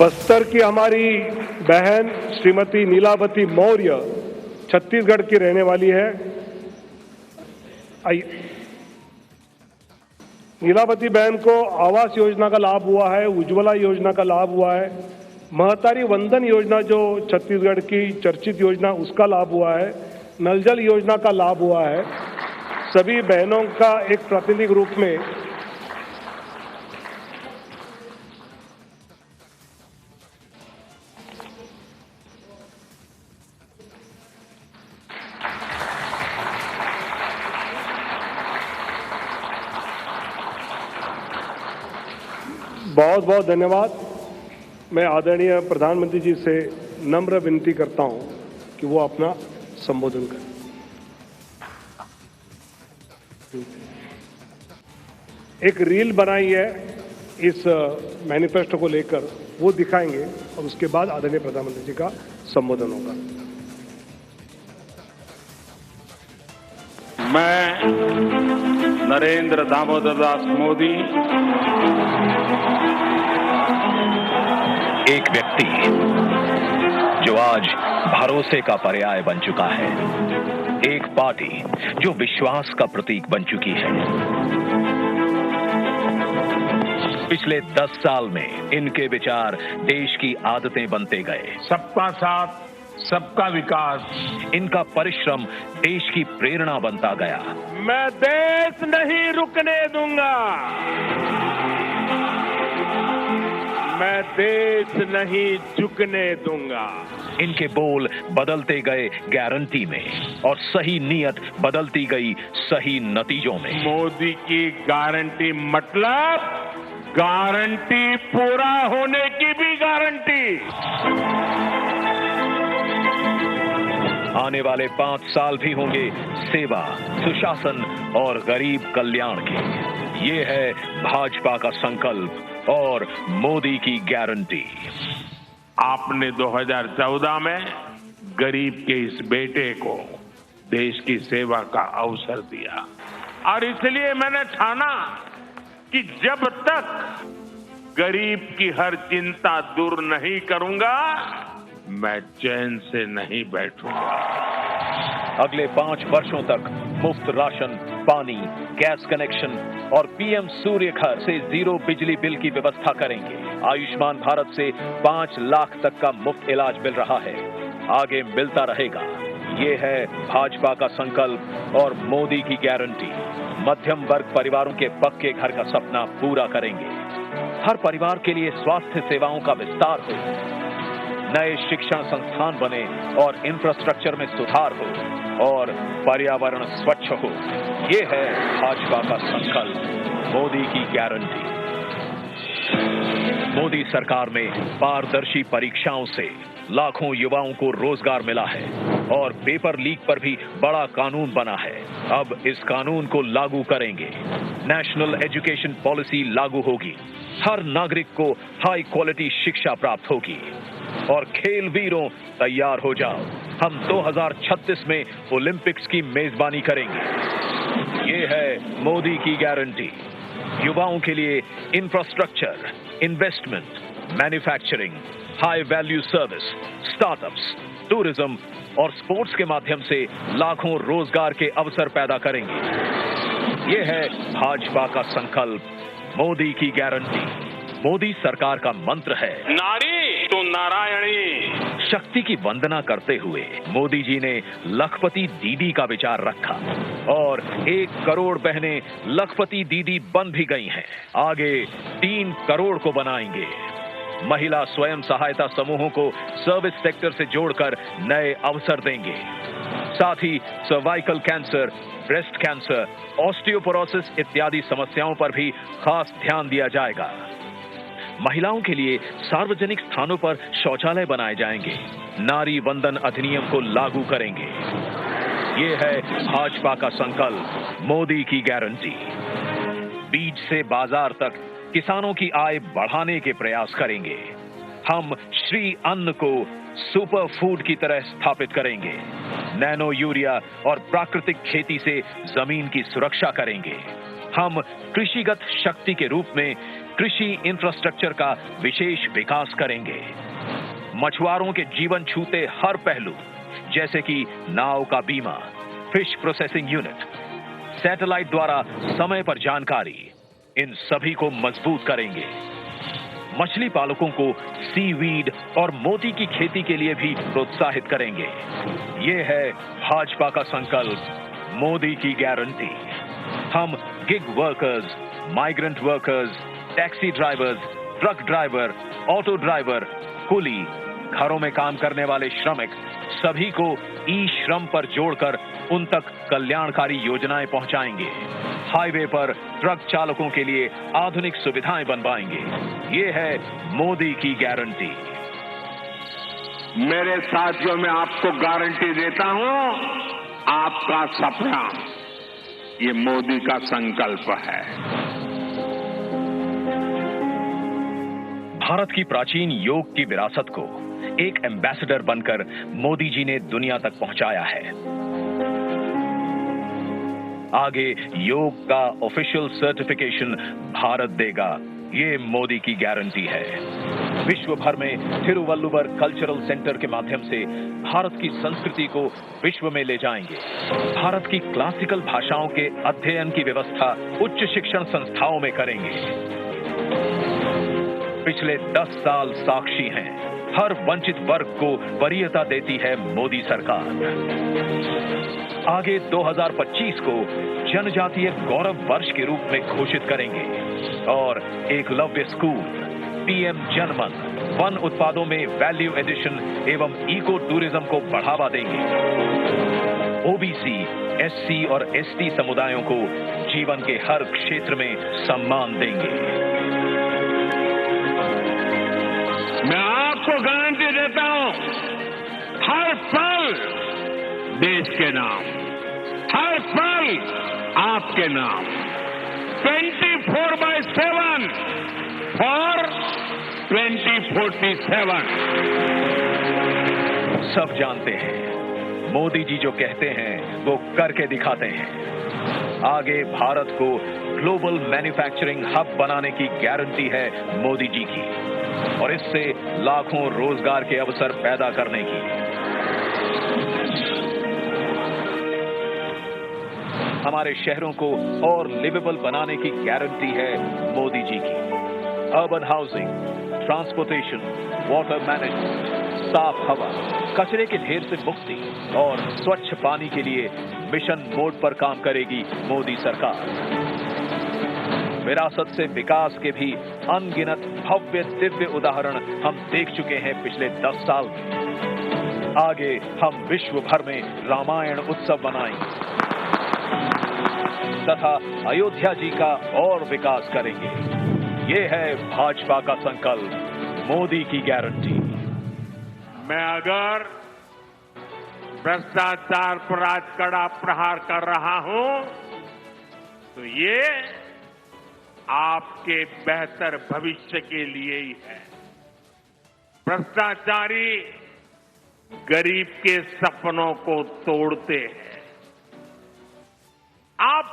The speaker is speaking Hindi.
बस्तर की हमारी बहन श्रीमती नीलावती मौर्य छत्तीसगढ़ की रहने वाली है। नीलावती बहन को आवास योजना का लाभ हुआ है, उज्ज्वला योजना का लाभ हुआ है, महतारी वंदन योजना जो छत्तीसगढ़ की चर्चित योजना उसका लाभ हुआ है, नल जल योजना का लाभ हुआ है। सभी बहनों का एक प्रातिनिधिक रूप में बहुत बहुत धन्यवाद। मैं आदरणीय प्रधानमंत्री जी से नम्र विनती करता हूं कि वो अपना संबोधन करें। एक रील बनाई है इस मैनिफेस्टो को लेकर, वो दिखाएंगे और उसके बाद आदरणीय प्रधानमंत्री जी का संबोधन होगा। मैं नरेंद्र दामोदर दास मोदी, एक व्यक्ति जो आज भरोसे का पर्याय बन चुका है, एक पार्टी जो विश्वास का प्रतीक बन चुकी है। पिछले 10 साल में इनके विचार देश की आदतें बनते गए। सबका साथ, सबका विकास, इनका परिश्रम देश की प्रेरणा बनता गया। मैं देश नहीं रुकने दूंगा, मैं देश नहीं झुकने दूंगा। इनके बोल बदलते गए गारंटी में और सही नीयत बदलती गई सही नतीजों में। मोदी की गारंटी मतलब गारंटी पूरा होने की भी गारंटी। आने वाले 5 साल भी होंगे सेवा, सुशासन और गरीब कल्याण के। ये है भाजपा का संकल्प और मोदी की गारंटी। आपने 2014 में गरीब के इस बेटे को देश की सेवा का अवसर दिया और इसलिए मैंने ठाना कि जब तक गरीब की हर चिंता दूर नहीं करूंगा, मैं चैन से नहीं बैठूंगा। अगले 5 वर्षों तक मुफ्त राशन, पानी, गैस कनेक्शन और पीएम सूर्य घर से 0 बिजली बिल की व्यवस्था करेंगे। आयुष्मान भारत से 5 लाख तक का मुफ्त इलाज मिल रहा है, आगे मिलता रहेगा। ये है भाजपा का संकल्प और मोदी की गारंटी। मध्यम वर्ग परिवारों के पक्के घर का सपना पूरा करेंगे। हर परिवार के लिए स्वास्थ्य सेवाओं का विस्तार हो, नए शिक्षण संस्थान बने और इंफ्रास्ट्रक्चर में सुधार हो और पर्यावरण स्वच्छ हो। ये है भाजपा का संकल्प, मोदी की गारंटी। मोदी सरकार में पारदर्शी परीक्षाओं से लाखों युवाओं को रोजगार मिला है और पेपर लीक पर भी बड़ा कानून बना है। अब इस कानून को लागू करेंगे। नेशनल एजुकेशन पॉलिसी लागू होगी। हर नागरिक को हाई क्वालिटी शिक्षा प्राप्त होगी। और खेल वीरों तैयार हो जाओ, हम 2036 में ओलंपिक्स की मेजबानी करेंगे। ये है मोदी की गारंटी। युवाओं के लिए infrastructure, investment, manufacturing, high value service, startups, tourism और स्पोर्ट्स के माध्यम से लाखों रोजगार के अवसर पैदा करेंगे। ये है भाजपा का संकल्प, मोदी की गारंटी। मोदी सरकार का मंत्र है नारी तो नारायणी। शक्ति की वंदना करते हुए मोदी जी ने लखपति दीदी का विचार रखा और 1 करोड़ बहनें लखपति दीदी बन भी गई हैं। आगे 3 करोड़ को बनाएंगे। महिला स्वयं सहायता समूहों को सर्विस सेक्टर से जोड़कर नए अवसर देंगे। साथ ही cervical cancer, breast cancer, osteoporosis इत्यादि समस्याओं पर भी खास ध्यान दिया जाएगा। महिलाओं के लिए सार्वजनिक स्थानों पर शौचालय बनाए जाएंगे। नारी वंदन अधिनियम को लागू करेंगे। ये है भाजपा का संकल्प, मोदी की गारंटी। बीज से बाजार तक किसानों की आय बढ़ाने के प्रयास करेंगे। हम श्री अन्न को सुपर फूड की तरह स्थापित करेंगे। नैनो यूरिया और प्राकृतिक खेती से जमीन की सुरक्षा करेंगे। हम कृषिगत शक्ति के रूप में कृषि इंफ्रास्ट्रक्चर का विशेष विकास करेंगे। मछुआरों के जीवन छूते हर पहलू, जैसे कि नाव का बीमा, फिश प्रोसेसिंग यूनिट, सैटेलाइट द्वारा समय पर जानकारी, इन सभी को मजबूत करेंगे। मछली पालकों को सीवीड और मोती की खेती के लिए भी प्रोत्साहित करेंगे। ये है भाजपा का संकल्प, मोदी की गारंटी। हम gig workers, migrant workers, taxi drivers, truck driver, auto driver, कुली, घरों में काम करने वाले श्रमिक, सभी को ई श्रम पर जोड़कर उन तक कल्याणकारी योजनाएं पहुंचाएंगे। हाईवे पर ट्रक चालकों के लिए आधुनिक सुविधाएं बनवाएंगे। ये है मोदी की गारंटी। मेरे साथियों, मैं आपको गारंटी देता हूं, आपका सपना ये मोदी का संकल्प है। भारत की प्राचीन योग की विरासत को एक एम्बेसडर बनकर मोदी जी ने दुनिया तक पहुंचाया है। आगे योग का ऑफिशियल सर्टिफिकेशन भारत देगा, ये मोदी की गारंटी है। विश्व भर में थिरुवल्लुवर कल्चरल सेंटर के माध्यम से भारत की संस्कृति को विश्व में ले जाएंगे। भारत की क्लासिकल भाषाओं के अध्ययन की व्यवस्था उच्च शिक्षण संस्थाओं में करेंगे। पिछले 10 साल साक्षी हैं, हर वंचित वर्ग को वरीयता देती है मोदी सरकार। आगे 2025 को जनजातीय गौरव वर्ष के रूप में घोषित करेंगे और एकलव्य स्कूल, पीएम जनमन, वन उत्पादों में वैल्यू एडिशन एवं इको टूरिज्म को बढ़ावा देंगे। ओबीसी, एससी और एसटी समुदायों को जीवन के हर क्षेत्र में सम्मान देंगे। मैं आपको गारंटी देता हूं, हर पल देश के नाम, हर पल आपके नाम, 24/7 और 2047। सब जानते हैं, मोदी जी जो कहते हैं वो करके दिखाते हैं। आगे भारत को ग्लोबल मैन्युफैक्चरिंग हब बनाने की गारंटी है मोदी जी की, और इससे लाखों रोजगार के अवसर पैदा करने की। हमारे शहरों को और लिवेबल बनाने की गारंटी है मोदी जी की। Urban housing, transportation, water management, साफ हवा, कचरे के ढेर से मुक्ति और स्वच्छ पानी के लिए मिशन मोड पर काम करेगी मोदी सरकार। विरासत से विकास के भी अनगिनत भव्य दिव्य उदाहरण हम देख चुके हैं पिछले 10 साल में। आगे हम विश्व भर में रामायण उत्सव मनाएंगे तथा अयोध्या जी का और विकास करेंगे। ये है भाजपा का संकल्प, मोदी की गारंटी। मैं अगर भ्रष्टाचार पर आज कड़ा प्रहार कर रहा हूं, तो ये आपके बेहतर भविष्य के लिए ही है। भ्रष्टाचारी गरीब के सपनों को तोड़ते हैं। आप